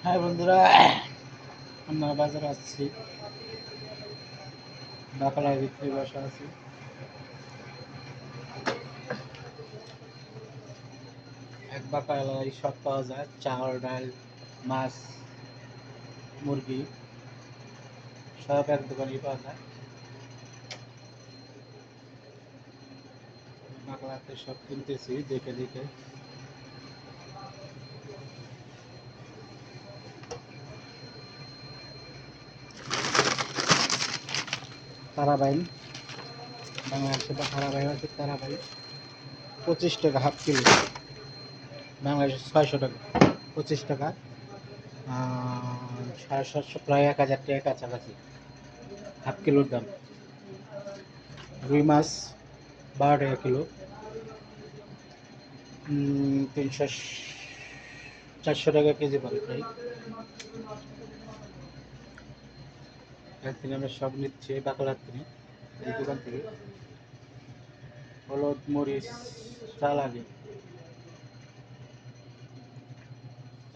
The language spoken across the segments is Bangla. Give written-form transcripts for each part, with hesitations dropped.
হ্যাঁ বন্ধুরা, আমরা বাজারে আসছি। বাকালায় বিক্রি বসা আছি। এক বাকালায় সব পাওয়া যায়, চাল ডাল মাছ মুরগি সব এক দোকানেই পাওয়া যায়। বাকালাতে সব কিনতেছি দেখে দেখে। তারাবাইন, বাংলাদেশে তারাবাইন আছে। তারাবাইন 25 টাকা হাফ কিলো, বাংলাদেশে 600 টাকা। 25 টাকা, 750 প্রায় 1000 টাকা কাছাকাছি হাফ কিলোর দাম। রুই মাছ 12 টাকা কিলো, 300 400 টাকা কেজি পড়ে প্রায়। একদিন আমরা সব নিচ্ছি বাকলার থেকে, এই দোকান থেকে। হলুদ মরিচ চাল আগে,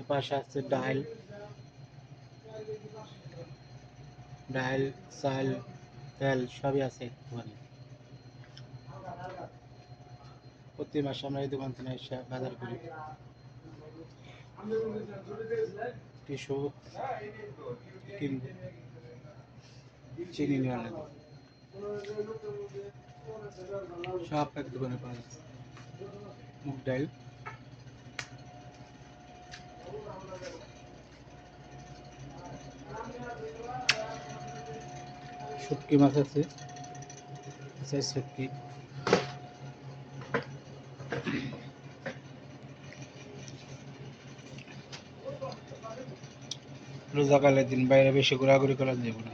পাশে আছে ডাল ডাল চাল তেল সবই আছে দোকানে। প্রতি মাসে আমরা এই দোকান থেকে এসে বাজার করি। টিস্যু কিনবো, চিনি নেওয়া লাগে, সব এক দোকানে পাওয়া যাচ্ছে। মুগ ডাল, শুটকি মাছ আছে, শুটকি। রোজাকালের দিন বাইরে বেশি ঘোরাঘুরি করা যাবে না।